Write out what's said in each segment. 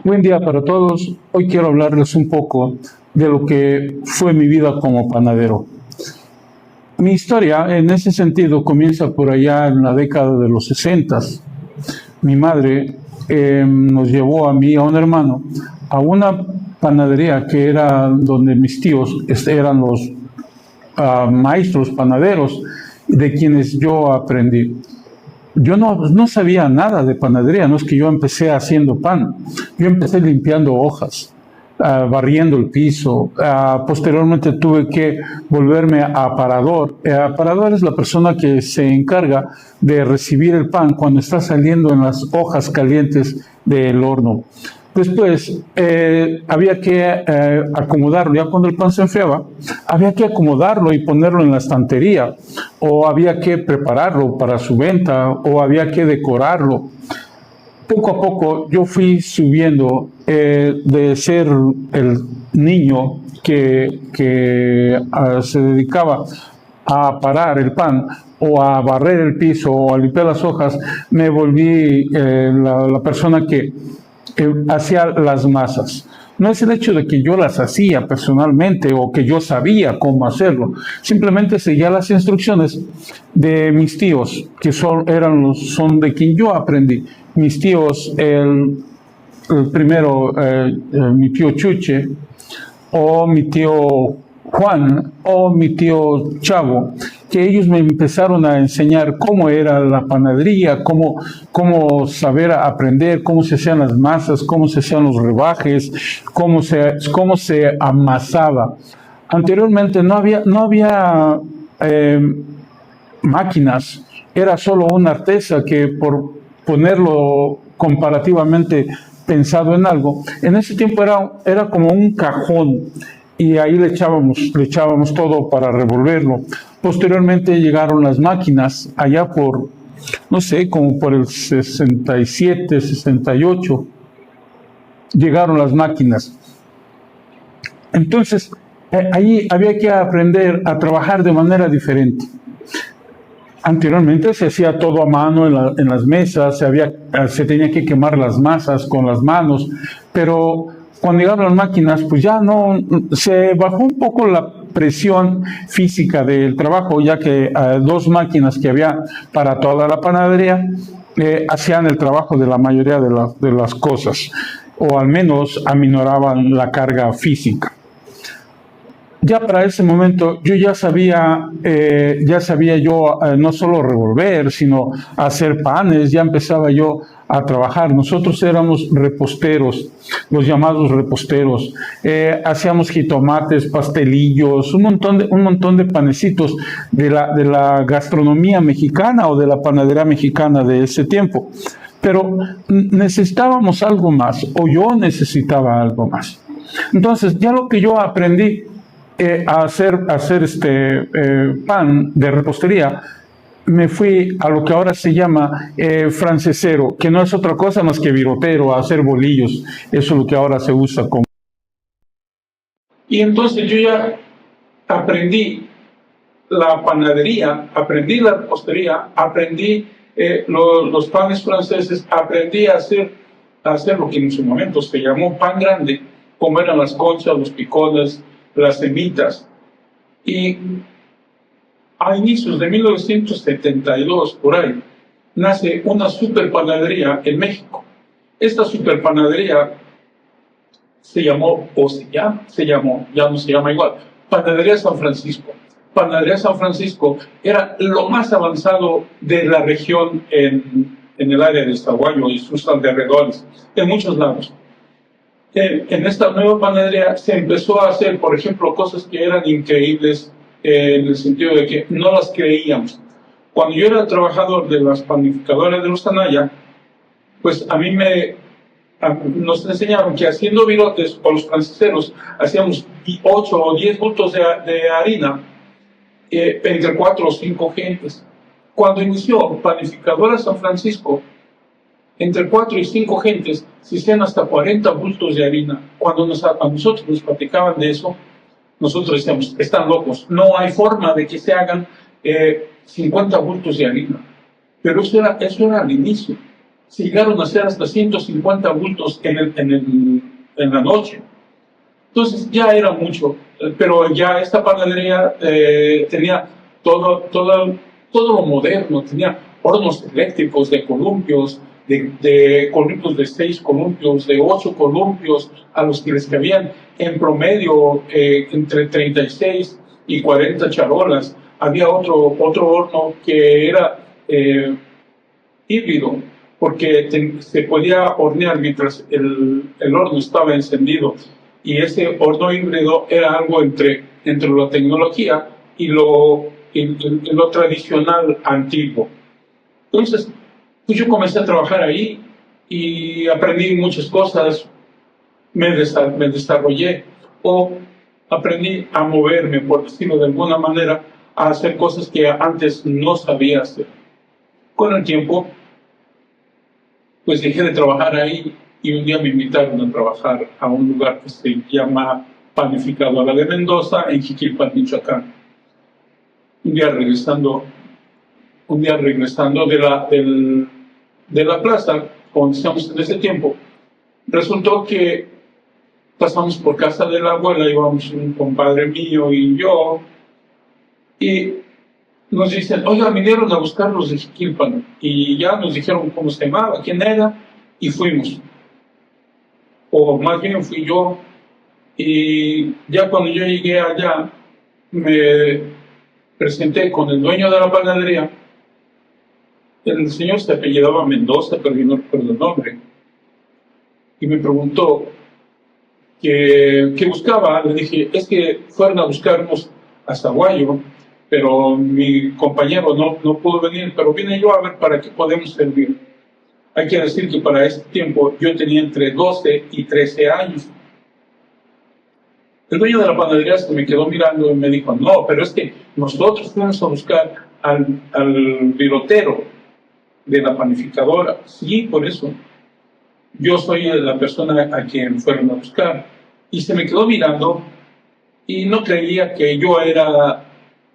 Buen día para todos. Hoy quiero hablarles un poco de lo que fue mi vida como panadero. Mi historia en ese sentido comienza por allá en la década de los 60. Mi madre nos llevó a mí y a un hermano a una panadería que era donde mis tíos eran los maestros panaderos de quienes yo aprendí. Yo no sabía nada de panadería, no es que yo empecé haciendo pan, yo empecé limpiando hojas, barriendo el piso, posteriormente tuve que volverme a aparador. Aparador es la persona que se encarga de recibir el pan cuando está saliendo en las hojas calientes del horno. Después había que acomodarlo, ya cuando el pan se enfriaba, había que acomodarlo y ponerlo en la estantería, o había que prepararlo para su venta, o había que decorarlo. Poco a poco yo fui subiendo de ser el niño que se dedicaba a parar el pan o a barrer el piso o a limpiar las hojas, me volví la persona que hacía las masas. No es el hecho de que yo las hacía personalmente o que yo sabía cómo hacerlo, simplemente seguía las instrucciones de mis tíos, que son de quien yo aprendí. Mis tíos, el primero, mi tío Chuche, o mi tío Juan, o mi tío Chavo, que ellos me empezaron a enseñar cómo era la panadería, cómo saber aprender, cómo se hacían las masas, cómo se hacían los rebajes, cómo se amasaba. Anteriormente no había máquinas, era solo una artesa que, por ponerlo comparativamente pensado en algo, en ese tiempo era como un cajón, y ahí le echábamos todo para revolverlo. Posteriormente llegaron las máquinas, allá por, no sé, como por el 67, 68, llegaron las máquinas. Entonces, ahí había que aprender a trabajar de manera diferente. Anteriormente se hacía todo a mano en las mesas, se tenía que quemar las masas con las manos, pero cuando llegaron las máquinas, pues ya no, se bajó un poco la presión física del trabajo, ya que dos máquinas que había para toda la panadería hacían el trabajo de la mayoría de las cosas, o al menos aminoraban la carga física. Ya para ese momento yo ya sabía yo no solo revolver, sino hacer panes, ya empezaba yo a trabajar. Nosotros éramos reposteros, los llamados reposteros. Hacíamos jitomates, pastelillos, un montón de panecitos de la gastronomía mexicana o de la panadería mexicana de ese tiempo. Pero necesitábamos algo más, o yo necesitaba algo más. Entonces, ya lo que yo aprendí a hacer pan de repostería, me fui a lo que ahora se llama francesero, que no es otra cosa más que virotero, a hacer bolillos. Eso es lo que ahora se usa como. Y entonces yo ya aprendí la panadería, aprendí la repostería, aprendí los panes franceses, aprendí a hacer lo que en su momento se llamó pan grande, como eran las conchas, los picones, las semitas. Y a inicios de 1972, por ahí, nace una superpanadería en México. Esta superpanadería ya no se llama igual, Panadería San Francisco. Panadería San Francisco era lo más avanzado de la región en el área de Zaguayo y sus alrededores, en muchos lados. En esta nueva panadería se empezó a hacer, por ejemplo, cosas que eran increíbles en el sentido de que no las creíamos. Cuando yo era trabajador de las panificadoras de los Tanaya, pues a mí nos enseñaron que haciendo virotes o los franceseros hacíamos 8 o 10 bultos de harina entre 4 o 5 gentes. Cuando inició Panificadora San Francisco, entre 4 y 5 gentes se hacían hasta 40 bultos de harina. Cuando a nosotros nos platicaban de eso, nosotros decíamos, están locos, no hay forma de que se hagan 50 bultos de harina. Pero eso era al inicio. se llegaron a hacer hasta 150 bultos en la noche. Entonces ya era mucho, pero ya esta panadería tenía todo lo moderno, tenía hornos eléctricos de columpios, de columpios de 6 columpios, de 8 columpios, a los que les cabían en promedio entre 36 y 40 charolas. Había otro horno que era híbrido, porque se podía hornear mientras el horno estaba encendido. Y ese horno híbrido era algo entre la tecnología y lo tradicional antiguo. Entonces, pues yo comencé a trabajar ahí y aprendí muchas cosas, me desarrollé o aprendí a moverme, por decirlo de alguna manera, a hacer cosas que antes no sabía hacer. Con el tiempo, pues dejé de trabajar ahí y un día me invitaron a trabajar a un lugar que se llama Panificadora de Mendoza, en Jiquilpan, Michoacán. Un día regresando de la plaza, donde estamos en ese tiempo, resultó que pasamos por casa de la abuela, íbamos un compadre mío y yo, y nos dicen, oiga, vinieron a buscarlos de Jiquilpan, y ya nos dijeron cómo se llamaba, quién era, y fuimos. O más bien fui yo, y ya cuando yo llegué allá, me presenté con el dueño de la panadería. El señor se apellidaba Mendoza, pero yo no recuerdo el nombre. Y me preguntó qué buscaba. Le dije, es que fueron a buscarnos a Zaguayo, pero mi compañero no pudo venir, pero vine yo a ver para qué podemos servir. Hay que decir que para este tiempo yo tenía entre 12 y 13 años. El dueño de la panadería se me quedó mirando y me dijo, no, pero es que nosotros fuimos a buscar al virotero de la panificadora. Sí, por eso. Yo soy la persona a quien fueron a buscar. Y se me quedó mirando y no creía que yo era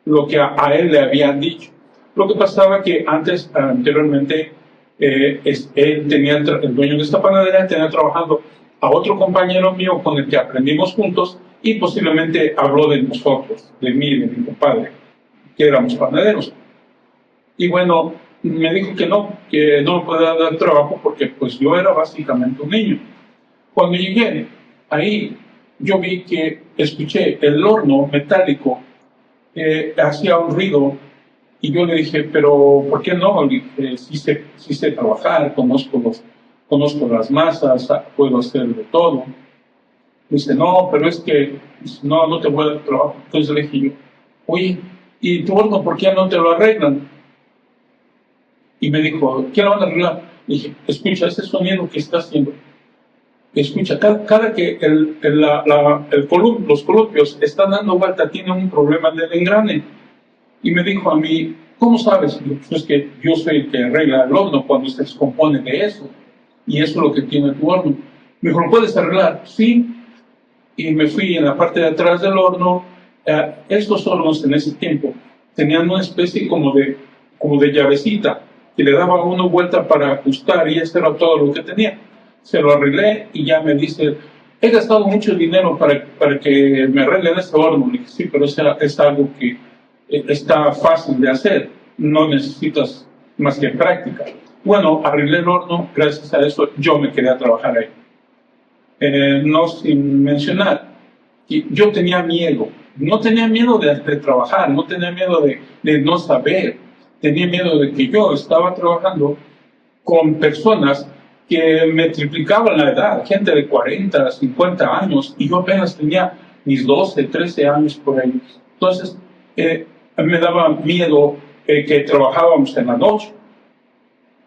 lo que a él le habían dicho. Lo que pasaba que anteriormente, el dueño de esta panadería tenía trabajando a otro compañero mío con el que aprendimos juntos y posiblemente habló de nosotros, de mí y de mi compadre, que éramos panaderos. Y bueno, me dijo que no me podía dar trabajo porque pues yo era básicamente un niño. Cuando llegué ahí, yo escuché el horno metálico, hacía un ruido, y yo le dije, pero ¿por qué no? Le dije, sí sé trabajar, conozco las masas, puedo hacer de todo. Dice, no, pero es que no te voy a dar trabajo. Entonces le dije yo, oye, ¿y tu horno por qué no te lo arreglan? Y me dijo, ¿qué lo van a arreglar? Le dije, escucha, ese sonido que está haciendo. Escucha, cada que los columpios están dando vuelta, tiene un problema del engrane. Y me dijo a mí, ¿cómo sabes? Y yo, pues es que yo soy el que arregla el horno cuando se descompone de eso. Y eso es lo que tiene tu horno. Me dijo, ¿lo puedes arreglar? Sí. Y me fui en la parte de atrás del horno. Estos hornos en ese tiempo tenían una especie como de llavecita que le daba una vuelta para ajustar, y eso era todo lo que tenía. Se lo arreglé y ya me dice, he gastado mucho dinero para que me arreglen este horno. Le dije, sí, pero es algo que está fácil de hacer, no necesitas más que práctica. Bueno, arreglé el horno, gracias a eso yo me quedé a trabajar ahí. No sin mencionar que yo tenía miedo, no tenía miedo de trabajar, no tenía miedo de no saber, tenía miedo de que yo estaba trabajando con personas que me triplicaban la edad, gente de 40, 50 años, y yo apenas tenía mis 12, 13 años por ahí. Entonces, me daba miedo que trabajábamos en la noche,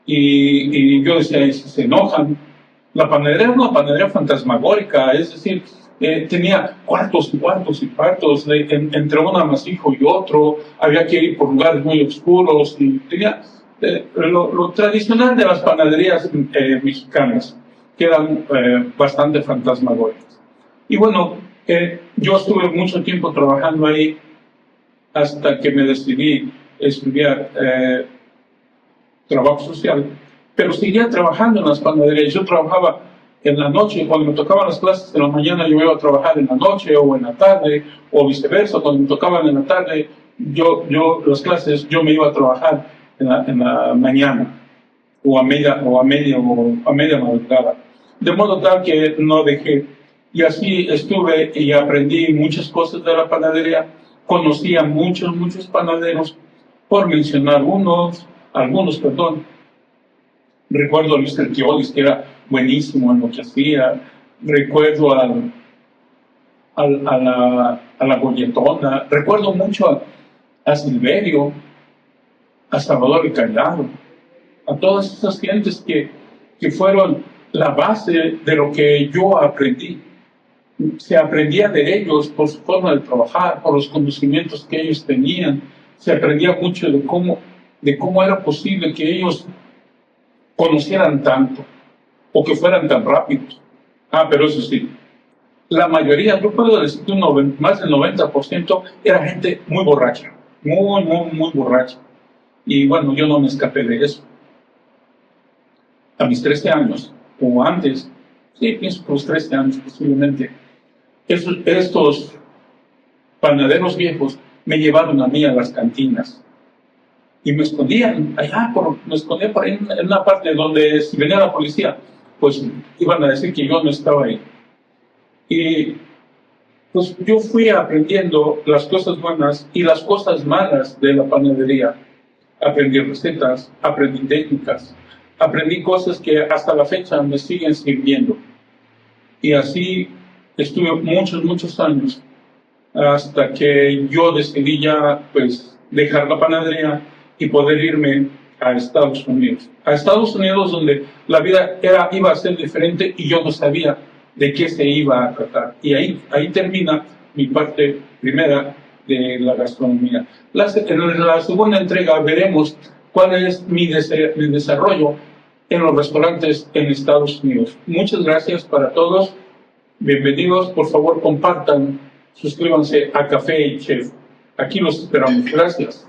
y yo decía, ¿y si se enojan? La panadería era una panadería fantasmagórica, es decir, tenía cuartos y cuartos y cuartos entre un amasijo y otro, había que ir por lugares muy oscuros, y tenía lo tradicional de las panaderías mexicanas, que eran bastante fantasmagóricas. Y bueno, yo estuve mucho tiempo trabajando ahí hasta que me decidí estudiar trabajo social, pero seguía trabajando en las panaderías. Yo trabajaba en la noche, cuando me tocaban las clases de la mañana yo iba a trabajar en la noche o en la tarde, o viceversa, cuando me tocaban en la tarde, las clases, yo me iba a trabajar en la mañana, o a media madrugada. De modo tal que no dejé. Y así estuve y aprendí muchas cosas de la panadería, conocí a muchos panaderos, por mencionar algunos, perdón. Recuerdo a Luis Terquiolis, que era buenísimo en lo que hacía. Recuerdo a la Golletona. Recuerdo mucho a Silverio, a Salvador Callado, a todas esas gentes que fueron la base de lo que yo aprendí. Se aprendía de ellos por su forma de trabajar, por los conocimientos que ellos tenían. Se aprendía mucho de cómo era posible que ellos conocieran tanto o que fueran tan rápidos. Pero eso sí, la mayoría, yo puedo decir que más del 90% era gente muy borracha, muy borracha. Y bueno, yo no me escapé de eso. A mis 13 años, o antes, sí, pienso que los 13 años posiblemente, estos panaderos viejos me llevaron a mí a las cantinas. Y me escondían me escondía por ahí en una parte donde si venía la policía, pues iban a decir que yo no estaba ahí. Y pues yo fui aprendiendo las cosas buenas y las cosas malas de la panadería. Aprendí recetas, aprendí técnicas, aprendí cosas que hasta la fecha me siguen sirviendo. Y así estuve muchos años, hasta que yo decidí ya pues dejar la panadería y poder irme a Estados Unidos. A Estados Unidos, donde la vida iba a ser diferente y yo no sabía de qué se iba a tratar. Y ahí termina mi parte primera de la gastronomía. En la segunda entrega veremos cuál es mi desarrollo en los restaurantes en Estados Unidos. Muchas gracias para todos. Bienvenidos. Por favor, compartan, suscríbanse a Café y Chef. Aquí los esperamos. Gracias.